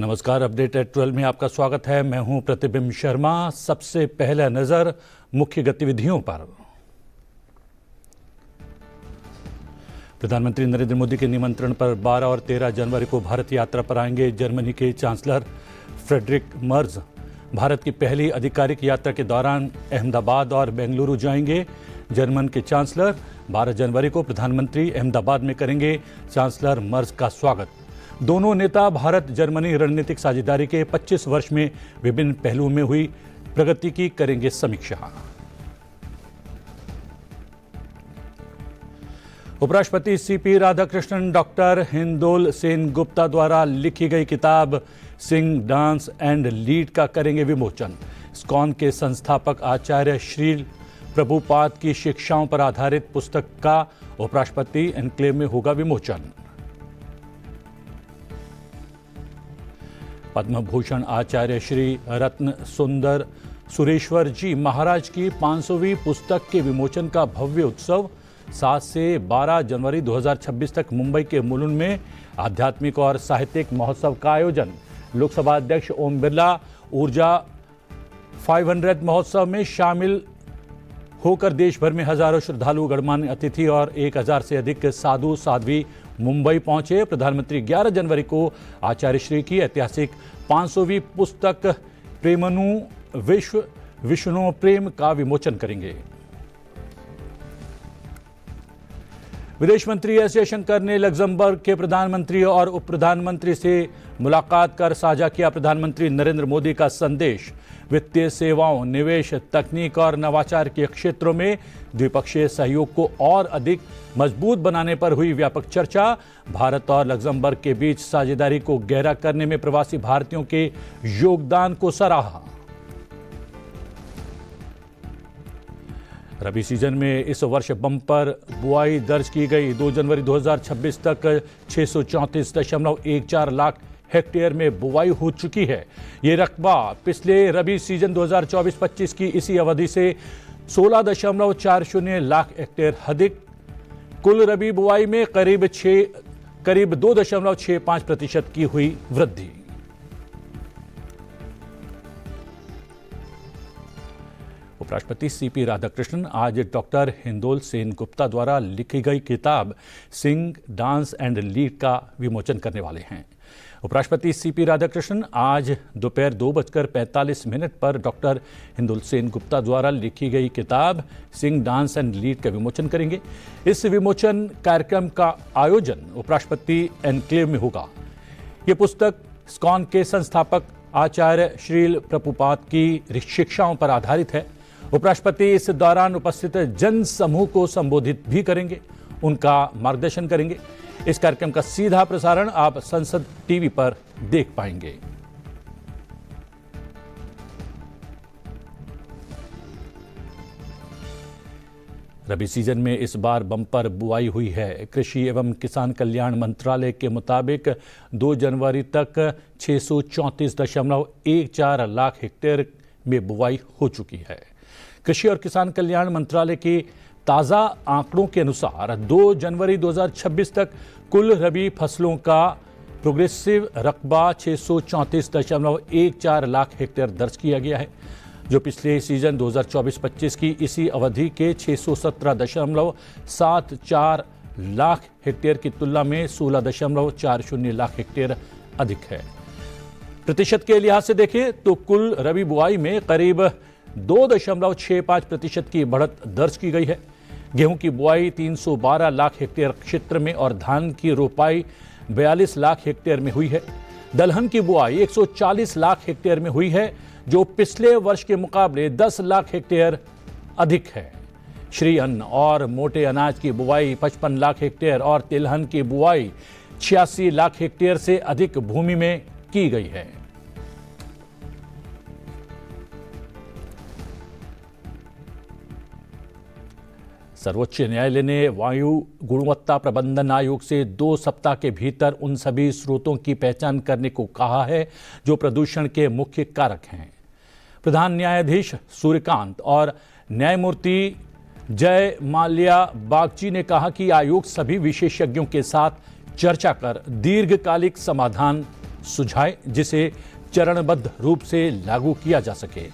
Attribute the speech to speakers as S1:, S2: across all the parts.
S1: नमस्कार, update eight 12 में आपका स्वागत है। मैं हूं प्रतिबिंब शर्मा। सबसे पहले नजर मुख्य गतिविधियों पर। प्रधानमंत्री नरेंद्र मोदी के निमंत्रण पर 12 और 13 जनवरी को भारत यात्रा पर आएंगे जर्मनी के चांसलर फ्रेडरिक मर्ज। भारत की पहली आधिकारिक यात्रा के दौरान अहमदाबाद और बेंगलुरु जाएंगे जर्मन के चांसलर। 12 जनवरी को प्रधानमंत्री अहमदाबाद में करेंगे चांसलर मर्ज का स्वागत। दोनों नेता भारत जर्मनी रणनीतिक साझेदारी के 25 वर्ष में विभिन्न पहलुओं में हुई प्रगति की करेंगे समीक्षा। उपराष्ट्रपति सीपी राधाकृष्णन डॉक्टर हिंदोल सेन गुप्ता द्वारा लिखी गई किताब सिंग डांस एंड लीड का करेंगे विमोचन। इस्कॉन के संस्थापक आचार्य श्रील प्रभुपाद की शिक्षाओं पर आधारित पुस्तक का उपराष्ट्रपति एन्क्लेव में होगा विमोचन। पद्म भूषण आचार्य श्री रत्न सुंदर सुरेश्वर जी महाराज की 500वीं पुस्तक के विमोचन का भव्य उत्सव 7 से 12 जनवरी 2026 तक मुंबई के मुलुंड में आध्यात्मिक और साहित्यिक महोत्सव का आयोजन। लोकसभा अध्यक्ष ओम बिरला ऊर्जा 500 महोत्सव में शामिल होकर देश भर में हजारों श्रद्धालु, गणमान्य अतिथि और 1000 से अधिक साधु साध्वी मुंबई पहुंचे। प्रधानमंत्री 11 जनवरी को आचार्य श्री की ऐतिहासिक 500वीं पुस्तक प्रेमनु विष्णु प्रेम का विमोचन करेंगे। विदेश मंत्री एस जयशंकर ने लग्जमबर्ग के प्रधानमंत्री और उप प्रधानमंत्री से मुलाकात कर साझा किया प्रधानमंत्री नरेंद्र मोदी का संदेश। वित्तीय सेवाओं, निवेश, तकनीक और नवाचार के क्षेत्रों में द्विपक्षीय सहयोग को और अधिक मजबूत बनाने पर हुई व्यापक चर्चा। भारत और लग्जमबर्ग के बीच साझेदारी को गहरा करने में प्रवासी भारतीयों के योगदान को सराहा। रबी सीजन में इस वर्ष बम्पर बुआई दर्ज की गई। 2 जनवरी 2026 तक 634.14 लाख हेक्टेयर में बुआई हो चुकी है। ये रकबा पिछले रबी सीजन 2024-25 की इसी अवधि से 16.40 लाख हेक्टेयर अधिक। कुल रबी बुआई में करीब 2.65% की हुई वृद्धि। उपराष्ट्रपति सीपी राधाकृष्णन आज डॉक्टर हिंदोल सेन गुप्ता द्वारा लिखी गई किताब सिंग डांस एंड लीड का विमोचन करने वाले हैं। उपराष्ट्रपति सीपी राधाकृष्णन आज दोपहर 2:45 पर डॉक्टर हिंदोल सेन गुप्ता द्वारा लिखी गई किताब सिंग डांस एंड लीड का विमोचन करेंगे। इस विमोचन कार्यक्रम का आयोजन उपराष्ट्रपति एन्क्लेव में होगा। ये पुस्तक इस्कॉन के संस्थापक आचार्य श्रील प्रभुपाद की शिक्षाओं पर आधारित है। उपराष्ट्रपति इस दौरान उपस्थित जन समूह को संबोधित भी करेंगे, उनका मार्गदर्शन करेंगे। इस कार्यक्रम का सीधा प्रसारण आप संसद टीवी पर देख पाएंगे। रबी सीजन में इस बार बम्पर बुआई हुई है। कृषि एवं किसान कल्याण मंत्रालय के मुताबिक 2 जनवरी तक 634.14 लाख हेक्टेयर में बुआई हो चुकी है। कृषि और किसान कल्याण मंत्रालय की ताज़ा आंकड़ों के अनुसार 2 जनवरी 2026 तक कुल रबी फसलों का प्रोग्रेसिव रकबा 634.14 लाख हेक्टेयर दर्ज किया गया है, जो पिछले सीजन 2024-25 की इसी अवधि के 617.74 लाख हेक्टेयर की तुलना में 16.40 लाख हेक्टेयर अधिक है। प्रतिशत के लिहाज से देखें तो कुल रबी बुआई में करीब 2.65% की बढ़त दर्ज की गई है। गेहूं की बुआई 312 लाख हेक्टेयर क्षेत्र में और धान की रोपाई 42 लाख हेक्टेयर में हुई है। दलहन की बुआई 140 लाख हेक्टेयर में हुई है, जो पिछले वर्ष के मुकाबले 10 लाख हेक्टेयर अधिक है। श्री अन्न और मोटे अनाज की बुआई 55 लाख हेक्टेयर और तिलहन की बुआई 86 लाख हेक्टेयर से अधिक भूमि में की गई है। सर्वोच्च न्यायालय ने वायु गुणवत्ता प्रबंधन आयोग से 2 सप्ताह के भीतर उन सभी स्रोतों की पहचान करने को कहा है जो प्रदूषण के मुख्य कारक हैं। प्रधान न्यायाधीश सूर्यकांत और न्यायमूर्ति जय माल्या बागची ने कहा कि आयोग सभी विशेषज्ञों के साथ चर्चा कर दीर्घकालिक समाधान सुझाए जिसे चरणबद्ध रूप से लागू किया जा सके।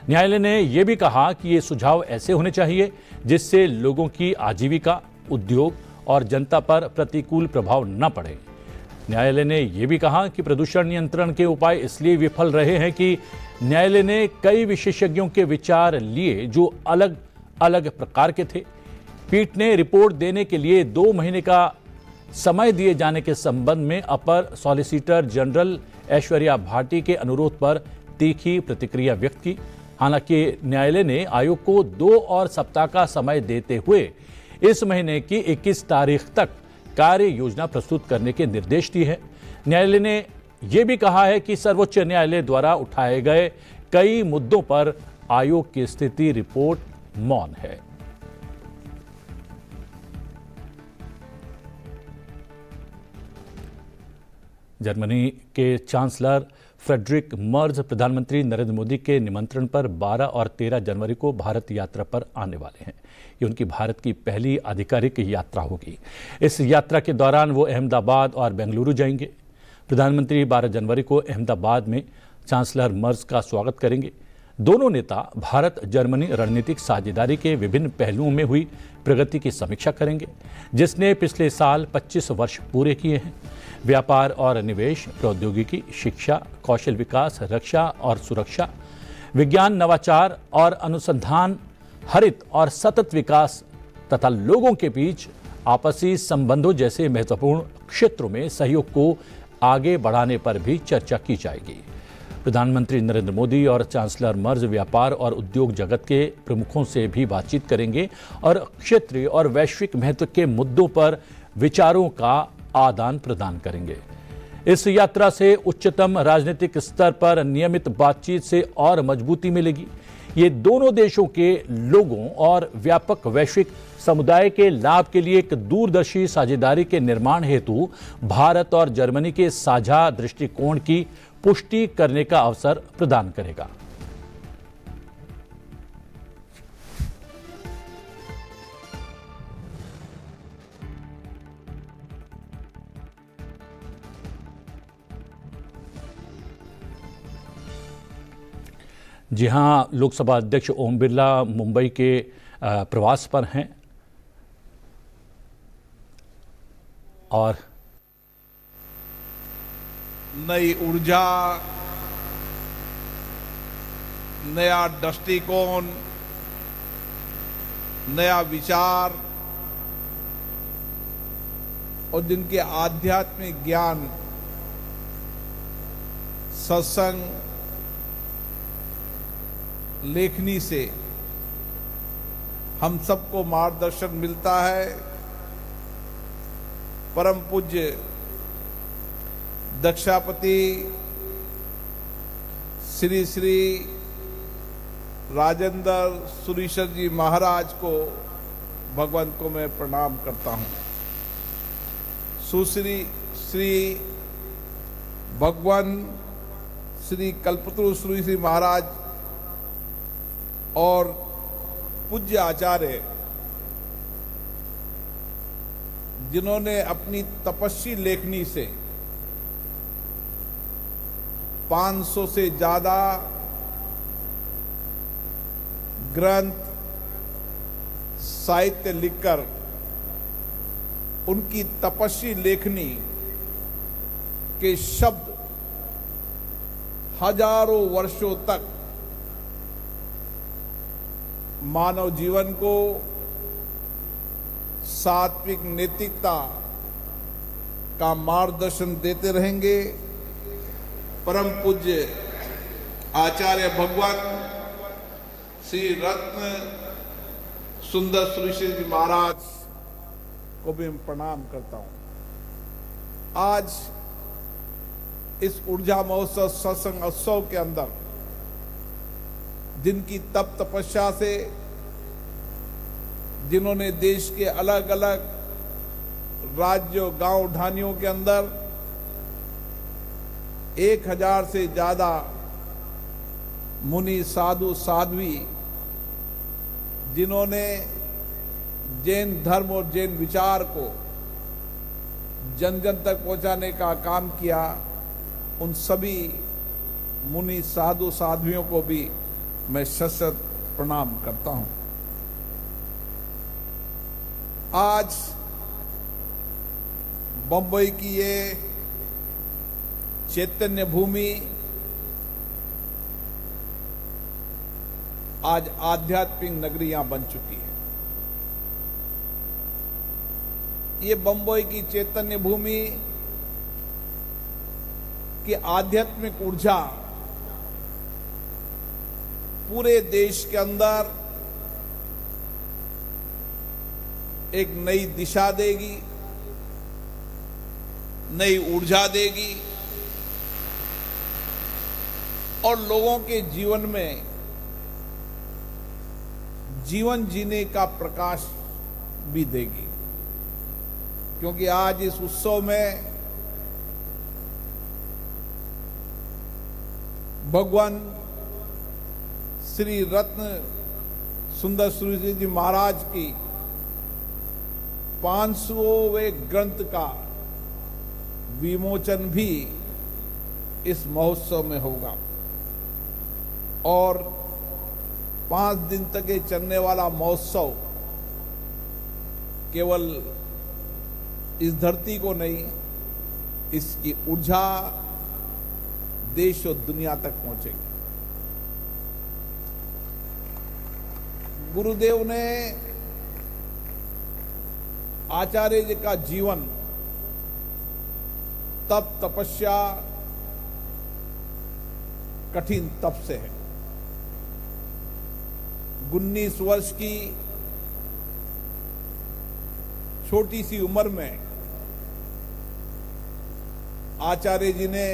S1: न्यायालय ने यह भी कहा कि ये सुझाव ऐसे होने चाहिए जिससे लोगों की आजीविका, उद्योग और जनता पर प्रतिकूल प्रभाव न पड़े। न्यायालय ने यह भी कहा कि प्रदूषण नियंत्रण के उपाय इसलिए विफल रहे हैं कि न्यायालय ने कई विशेषज्ञों के विचार लिए जो अलग अलग प्रकार के थे। पीठ ने रिपोर्ट देने के लिए 2 महीने का समय दिए जाने के संबंध में अपर सॉलिसिटर जनरल ऐश्वर्या भाटी के अनुरोध पर तीखी प्रतिक्रिया व्यक्त की। हालांकि न्यायालय ने आयोग को 2 और सप्ताह का समय देते हुए इस महीने की 21 तारीख तक कार्य योजना प्रस्तुत करने के निर्देश दिए हैं। न्यायालय ने यह भी कहा है कि सर्वोच्च न्यायालय द्वारा उठाए गए कई मुद्दों पर आयोग की स्थिति रिपोर्ट मौन है। जर्मनी के चांसलर फ्रेडरिक मर्ज प्रधानमंत्री नरेंद्र मोदी के निमंत्रण पर 12 और 13 जनवरी को भारत यात्रा पर आने वाले हैं। ये उनकी भारत की पहली आधिकारिक यात्रा होगी। इस यात्रा के दौरान वो अहमदाबाद और बेंगलुरु जाएंगे। प्रधानमंत्री 12 जनवरी को अहमदाबाद में चांसलर मर्ज का स्वागत करेंगे। दोनों नेता भारत जर्मनी रणनीतिक साझेदारी के विभिन्न पहलुओं में हुई प्रगति की समीक्षा करेंगे, जिसने पिछले साल 25 वर्ष पूरे किए हैं। व्यापार और निवेश, प्रौद्योगिकी, शिक्षा, कौशल विकास, रक्षा और सुरक्षा, विज्ञान, नवाचार और अनुसंधान, हरित और सतत विकास तथा लोगों के बीच आपसी संबंधों जैसे महत्वपूर्ण क्षेत्रों में सहयोग को आगे बढ़ाने पर भी चर्चा की जाएगी। प्रधानमंत्री नरेंद्र मोदी और चांसलर मर्ज व्यापार और उद्योग जगत के प्रमुखों से भी बातचीत करेंगे और क्षेत्रीय और वैश्विक महत्व के मुद्दों पर विचारों का आदान प्रदान करेंगे। इस यात्रा से उच्चतम राजनीतिक स्तर पर नियमित बातचीत से और मजबूती मिलेगी। ये दोनों देशों के लोगों और व्यापक वैश्विक समुदाय के लाभ के लिए एक दूरदर्शी साझेदारी के निर्माण हेतु भारत और जर्मनी के साझा दृष्टिकोण की पुष्टि करने का अवसर प्रदान करेगा। जी हां, लोकसभा अध्यक्ष ओम बिरला मुंबई के प्रवास पर हैं और
S2: नई ऊर्जा, नया दृष्टिकोण, नया विचार और जिनके आध्यात्मिक ज्ञान, सत्संग, लेखनी से हम सबको मार्गदर्शन मिलता है। परम पूज्य दक्षापति श्री श्री राजेंद्र सुरीश्वर जी महाराज को भगवान को मैं प्रणाम करता हूँ। सुश्री श्री भगवान श्री कल्पतरु सुरीश्री महाराज और पूज्य आचार्य जिन्होंने अपनी तपस्वी लेखनी से 500 से ज्यादा ग्रंथ साहित्य लिखकर उनकी तपस्वी लेखनी के शब्द हजारों वर्षों तक मानव जीवन को सात्विक नैतिकता का मार्गदर्शन देते रहेंगे। परम पूज्य आचार्य भगवान श्री रत्न सुंदर सुरीश्वर जी महाराज को भी मैं प्रणाम करता हूं। आज इस ऊर्जा महोत्सव सत्संग उत्सव के अंदर जिनकी तप तपस्या से, जिन्होंने देश के अलग अलग राज्यों, गांव ढानियों के अंदर 1000 से ज्यादा मुनि, साधु, साध्वी, जिन्होंने जैन धर्म और जैन विचार को जन जन तक पहुंचाने का काम किया, उन सभी मुनि साधु साध्वियों को भी मैं शत प्रणाम करता हूं। आज बंबई की ये चैतन्य भूमि आज आध्यात्मिक नगरी यहां बन चुकी है। ये बंबई की चैतन्य भूमि की आध्यात्मिक ऊर्जा पूरे देश के अंदर एक नई दिशा देगी, नई ऊर्जा देगी और लोगों के जीवन में जीवन जीने का प्रकाश भी देगी। क्योंकि आज इस उत्सव में भगवान श्री रत्न सुंदर सूरी जी महाराज की 500वें ग्रंथ का विमोचन भी इस महोत्सव में होगा और 5 दिन तक ये चलने वाला महोत्सव केवल इस धरती को नहीं, इसकी ऊर्जा देश और दुनिया तक पहुंचेगी। गुरुदेव ने आचार्य जी का जीवन तप तपस्या कठिन तप से है। 19 वर्ष की छोटी सी उम्र में आचार्य जी ने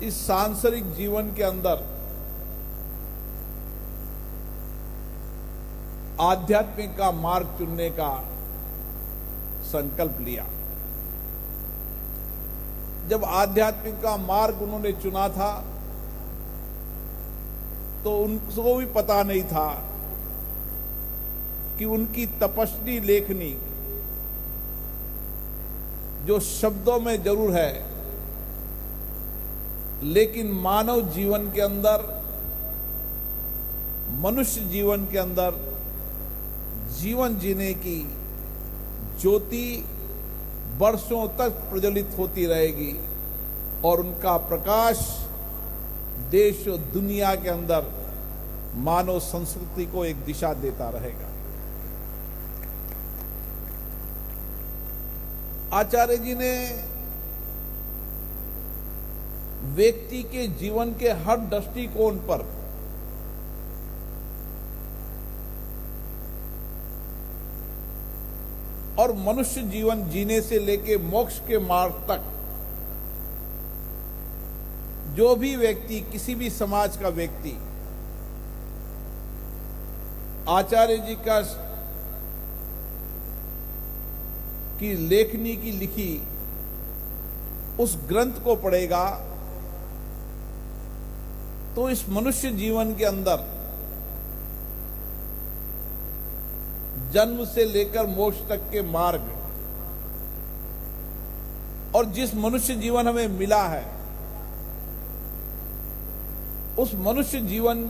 S2: इस सांसारिक जीवन के अंदर आध्यात्मिक का मार्ग चुनने का संकल्प लिया। जब आध्यात्मिक का मार्ग उन्होंने चुना था तो उनको भी पता नहीं था कि उनकी तपस्वी लेखनी जो शब्दों में जरूर है, लेकिन मानव जीवन के अंदर, मनुष्य जीवन के अंदर जीवन जीने की ज्योति वर्षों तक प्रज्वलित होती रहेगी और उनका प्रकाश देश और दुनिया के अंदर मानव संस्कृति को एक दिशा देता रहेगा। आचार्य जी ने व्यक्ति के जीवन के हर दृष्टिकोण पर और मनुष्य जीवन जीने से लेके मोक्ष के मार्ग तक जो भी व्यक्ति, किसी भी समाज का व्यक्ति आचार्य जी का की लेखनी की लिखी उस ग्रंथ को पढ़ेगा तो इस मनुष्य जीवन के अंदर जन्म से लेकर मोक्ष तक के मार्ग और जिस मनुष्य जीवन हमें मिला है उस मनुष्य जीवन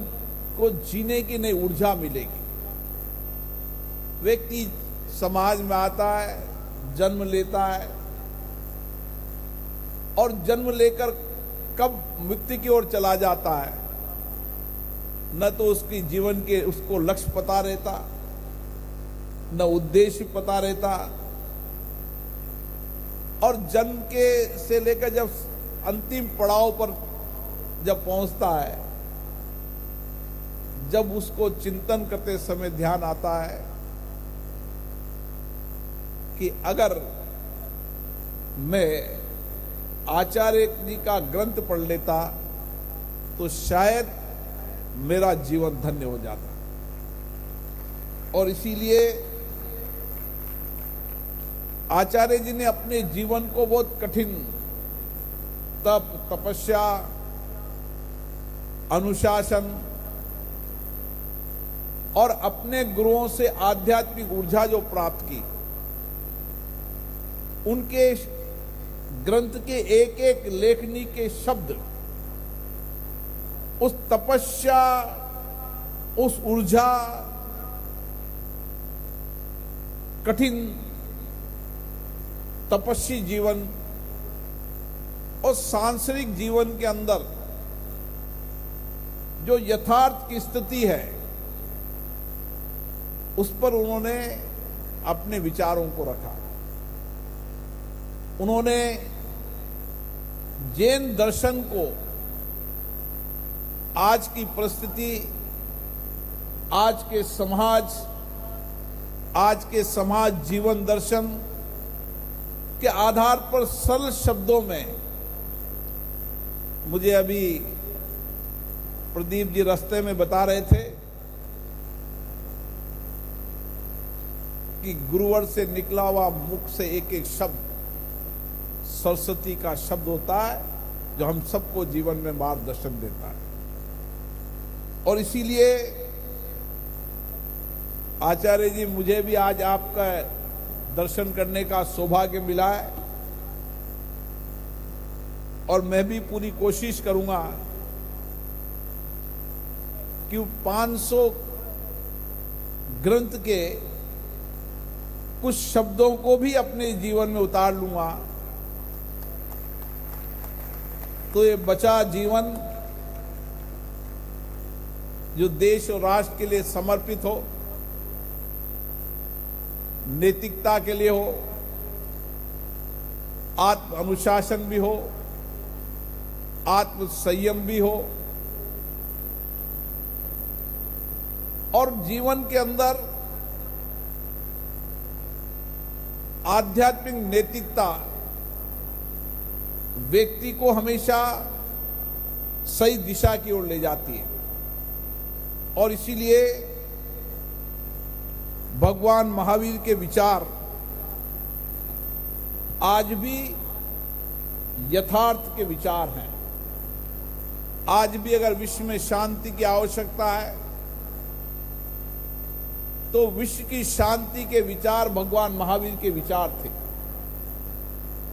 S2: को जीने की नई ऊर्जा मिलेगी। व्यक्ति समाज में आता है, जन्म लेता है और जन्म लेकर कब मृत्यु की ओर चला जाता है, न तो उसकी जीवन के उसको लक्ष्य पता रहता, न उद्देश्य पता रहता और जन्म के से लेकर जब अंतिम पड़ाव पर जब पहुंचता है, जब उसको चिंतन करते समय ध्यान आता है कि अगर मैं आचार्य जी का ग्रंथ पढ़ लेता तो शायद मेरा जीवन धन्य हो जाता। और इसीलिए आचार्य जी ने अपने जीवन को बहुत कठिन तप, तपस्या, अनुशासन और अपने गुरुओं से आध्यात्मिक ऊर्जा जो प्राप्त की, उनके ग्रंथ के एक एक लेखनी के शब्द उस तपस्या, उस ऊर्जा, कठिन तपस्वी जीवन और सांसारिक जीवन के अंदर जो यथार्थ की स्थिति है, उस पर उन्होंने अपने विचारों को रखा। उन्होंने जैन दर्शन को आज की परिस्थिति, आज के समाज जीवन दर्शन के आधार पर सरल शब्दों में, मुझे अभी प्रदीप जी रास्ते में बता रहे थे कि गुरुवर से निकला हुआ मुख से एक एक शब्द सरस्वती का शब्द होता है, जो हम सबको जीवन में मार्गदर्शन देता है। और इसीलिए आचार्य जी, मुझे भी आज आपका दर्शन करने का सौभाग्य मिला है और मैं भी पूरी कोशिश करूंगा कि 500 ग्रंथ के कुछ शब्दों को भी अपने जीवन में उतार लूंगा, तो ये बचा जीवन जो देश और राष्ट्र के लिए समर्पित हो, नैतिकता के लिए हो, आत्म अनुशासन भी हो, आत्म संयम भी हो, और जीवन के अंदर आध्यात्मिक नैतिकता व्यक्ति को हमेशा सही दिशा की ओर ले जाती है। और इसीलिए भगवान महावीर के विचार आज भी यथार्थ के विचार हैं। आज भी अगर विश्व में शांति की आवश्यकता है, तो विश्व की शांति के विचार भगवान महावीर के विचार थे।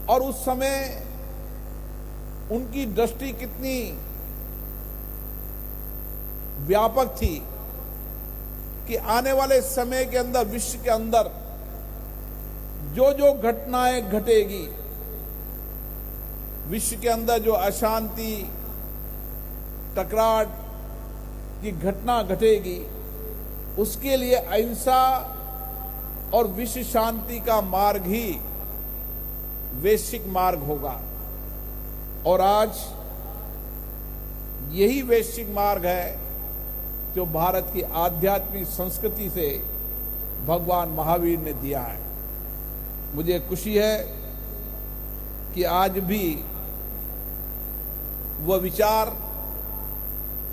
S2: और उस समय उनकी दृष्टि कितनी व्यापक थी कि आने वाले समय के अंदर, विश्व के अंदर जो जो घटनाएं घटेगी, विश्व के अंदर जो अशांति, टकरार की घटना घटेगी, उसके लिए अहिंसा और विश्व शांति का मार्ग ही वैश्विक मार्ग होगा। और आज यही वैश्विक मार्ग है जो भारत की आध्यात्मिक संस्कृति से भगवान महावीर ने दिया है। मुझे खुशी है कि आज भी वह विचार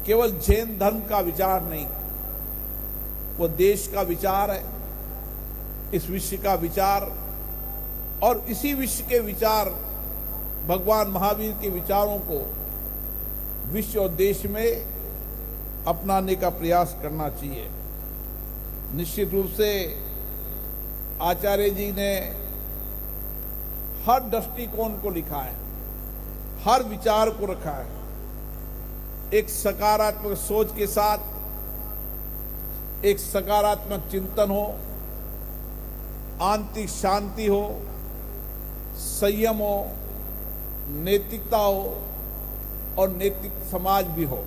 S2: केवल जैन धर्म का विचार नहीं, वो देश का विचार है, इस विश्व का विचार, और इसी विश्व के विचार, भगवान महावीर के विचारों को विश्व और देश में अपनाने का प्रयास करना चाहिए। निश्चित रूप से आचार्य जी ने हर दृष्टिकोण को लिखा है, हर विचार को रखा है, एक सकारात्मक सोच के साथ, एक सकारात्मक चिंतन हो, आंतरिक शांति हो, संयम हो, नैतिकता हो और नैतिक समाज भी हो।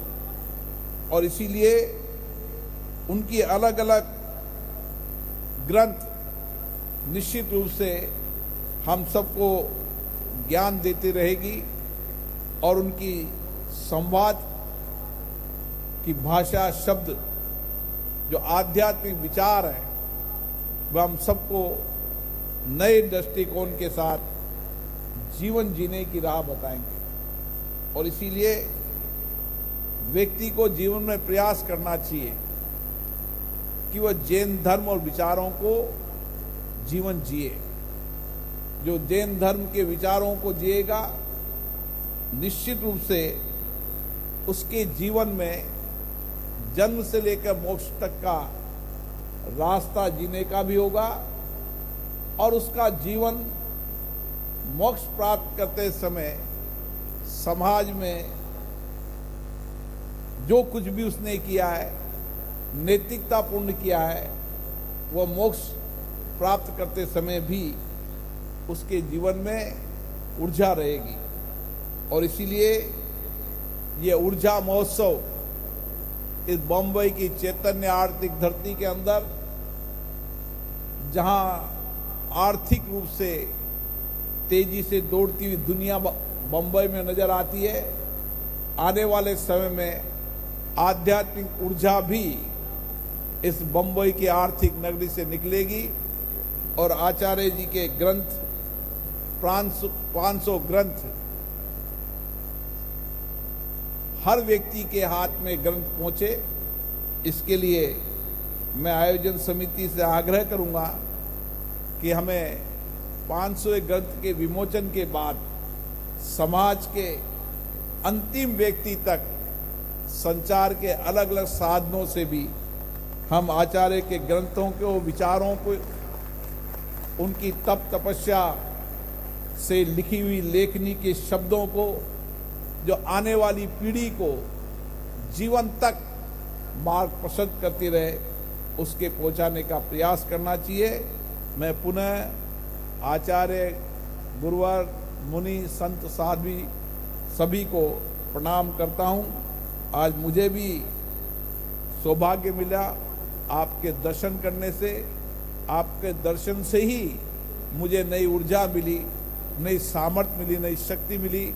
S2: और इसीलिए उनकी अलग अलग ग्रंथ निश्चित रूप से हम सबको ज्ञान देती रहेगी, और उनकी संवाद की भाषा, शब्द, जो आध्यात्मिक विचार है, वह हम सबको नए दृष्टिकोण के साथ जीवन जीने की राह बताएंगे। और इसीलिए व्यक्ति को जीवन में प्रयास करना चाहिए कि वह जैन धर्म और विचारों को जीवन जिए। जो जैन धर्म के विचारों को जिएगा, निश्चित रूप से उसके जीवन में जन्म से लेकर मोक्ष तक का रास्ता जीने का भी होगा, और उसका जीवन मोक्ष प्राप्त करते समय समाज में जो कुछ भी उसने किया है, नैतिकतापूर्ण किया है, वह मोक्ष प्राप्त करते समय भी उसके जीवन में ऊर्जा रहेगी। और इसीलिए ये ऊर्जा महोत्सव इस बम्बई की चैतन्य आर्थिक धरती के अंदर, जहां आर्थिक रूप से तेजी से दौड़ती हुई दुनिया बम्बई में नजर आती है, आने वाले समय में आध्यात्मिक ऊर्जा भी इस बम्बई की आर्थिक नगरी से निकलेगी और आचार्य जी के ग्रंथ 500 ग्रंथ हर व्यक्ति के हाथ में ग्रंथ पहुंचे। इसके लिए मैं आयोजन समिति से आग्रह करूंगा कि हमें 500 ग्रंथ के विमोचन के बाद समाज के अंतिम व्यक्ति तक संचार के अलग अलग साधनों से भी हम आचार्य के ग्रंथों को, विचारों को, उनकी तप तपस्या से लिखी हुई लेखनी के शब्दों को, जो आने वाली पीढ़ी को जीवन तक मार्ग प्रशस्त करती रहे, उसके पहुंचाने का प्रयास करना चाहिए। मैं पुनः आचार्य, गुरुवर, मुनि, संत, साध्वी सभी को प्रणाम करता हूं। आज मुझे भी सौभाग्य मिला आपके दर्शन करने से। आपके दर्शन से ही मुझे नई ऊर्जा मिली, नई सामर्थ्य मिली, नई शक्ति मिली।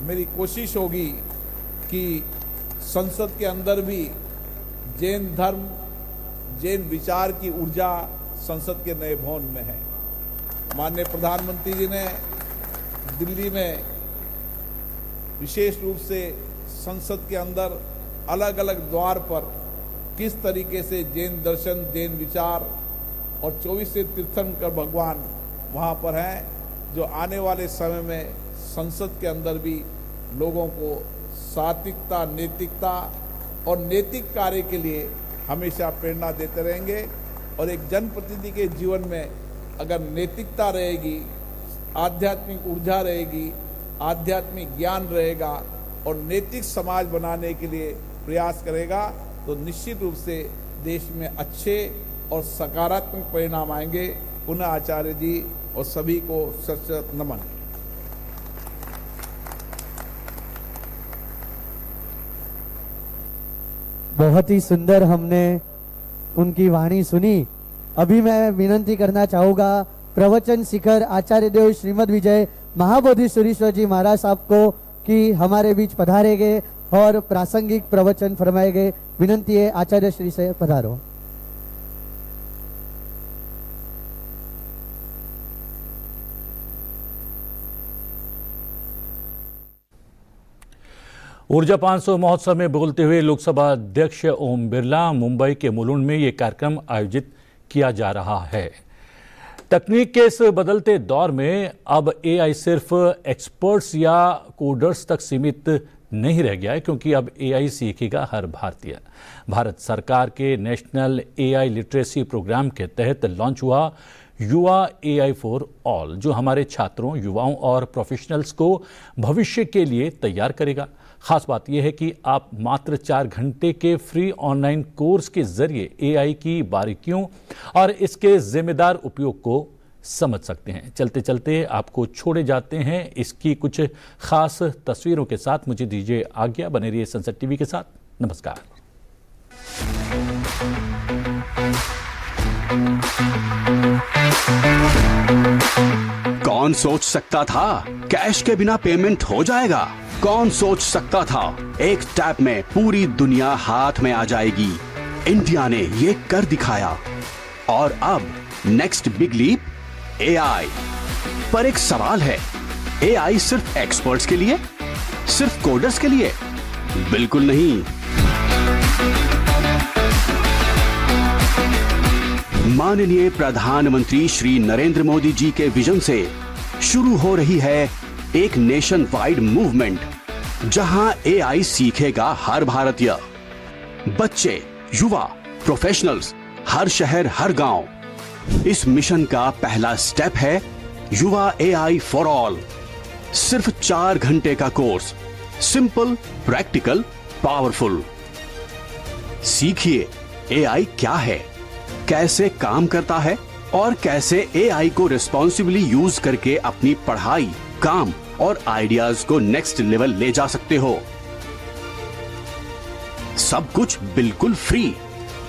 S2: मेरी कोशिश होगी कि संसद के अंदर भी जैन धर्म, जैन विचार की ऊर्जा संसद के नए भवन में है। माननीय प्रधानमंत्री जी ने दिल्ली में विशेष रूप से संसद के अंदर अलग अलग द्वार पर किस तरीके से जैन दर्शन, जैन विचार और 24 तीर्थंकर भगवान वहाँ पर हैं, जो आने वाले समय में संसद के अंदर भी लोगों को सात्विकता, नैतिकता और नैतिक कार्य के लिए हमेशा प्रेरणा देते रहेंगे। और एक जनप्रतिनिधि के जीवन में अगर नैतिकता रहेगी, आध्यात्मिक ऊर्जा रहेगी, आध्यात्मिक ज्ञान रहेगा और नैतिक समाज बनाने के लिए प्रयास करेगा, तो निश्चित रूप से देश में अच्छे और सकारात्मक परिणाम आएंगे। पुनः आचार्य जी और सभी को सशक्त नमन।
S3: बहुत ही सुंदर हमने उनकी वाणी सुनी। अभी मैं विनंती करना चाहूंगा प्रवचन शिखर आचार्य देव श्रीमद विजय महाबोधि सुरेश्वर जी महाराज साहब को कि हमारे बीच पधारेंगे और प्रासंगिक प्रवचन फरमाएंगे। विनंती है आचार्य श्री से पधारो।
S1: ऊर्जा 500 महोत्सव में बोलते हुए लोकसभा अध्यक्ष ओम बिरला, मुंबई के मुलुंड में ये कार्यक्रम आयोजित किया जा रहा है। तकनीक के इस बदलते दौर में अब एआई सिर्फ एक्सपर्ट्स या कोडर्स तक सीमित नहीं रह गया है, क्योंकि अब एआई सीखेगा हर भारतीय। भारत सरकार के नेशनल एआई लिटरेसी प्रोग्राम के तहत लॉन्च हुआ युवा एआई फॉर ऑल, जो हमारे छात्रों, युवाओं और प्रोफेशनल्स को भविष्य के लिए तैयार करेगा। खास बात यह है कि आप मात्र 4 घंटे के फ्री ऑनलाइन कोर्स के जरिए एआई की बारीकियों और इसके जिम्मेदार उपयोग को समझ सकते हैं। चलते चलते आपको छोड़े जाते हैं इसकी कुछ खास तस्वीरों के साथ। मुझे दीजिए आज्ञा, बने रहिए संसद टीवी के साथ। नमस्कार।
S4: कौन सोच सकता था कैश के बिना पेमेंट हो जाएगा? कौन सोच सकता था एक टैप में पूरी दुनिया हाथ में आ जाएगी? इंडिया ने ये कर दिखाया। और अब नेक्स्ट बिग लीप एआई। पर एक सवाल है, एआई सिर्फ एक्सपर्ट्स के लिए, सिर्फ कोडर्स के लिए? बिल्कुल नहीं। माननीय प्रधानमंत्री श्री नरेंद्र मोदी जी के विजन से शुरू हो रही है एक नेशन वाइड मूवमेंट, जहां एआई सीखेगा हर भारतीय। बच्चे, युवा, प्रोफेशनल्स, हर शहर, हर गांव। इस मिशन का पहला स्टेप है युवा एआई फॉर ऑल। सिर्फ 4 घंटे का कोर्स, सिंपल, प्रैक्टिकल, पावरफुल। सीखिए एआई क्या है, कैसे काम करता है और कैसे एआई को रिस्पॉन्सिबली यूज करके अपनी पढ़ाई, काम और आइडियाज को नेक्स्ट लेवल ले जा सकते हो। सब कुछ बिल्कुल फ्री।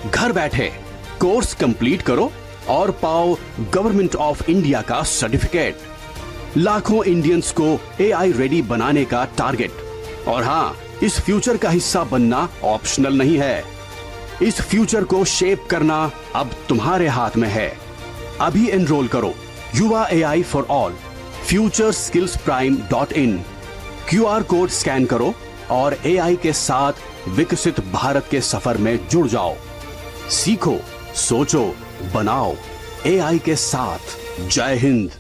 S4: घर बैठे कोर्स कंप्लीट करो और पाओ गवर्नमेंट ऑफ इंडिया का सर्टिफिकेट। लाखों इंडियंस को एआई रेडी बनाने का टारगेट। और हां, इस फ्यूचर का हिस्सा बनना ऑप्शनल नहीं है। इस फ्यूचर को शेप करना अब तुम्हारे हाथ में है। अभी एनरोल करो युवा AI for all futureskillsprime.in। QR code scan करो और एआई के साथ विकसित भारत के सफर में जुड़ जाओ। सीखो, सोचो, बनाओ एआई के साथ। जय हिंद।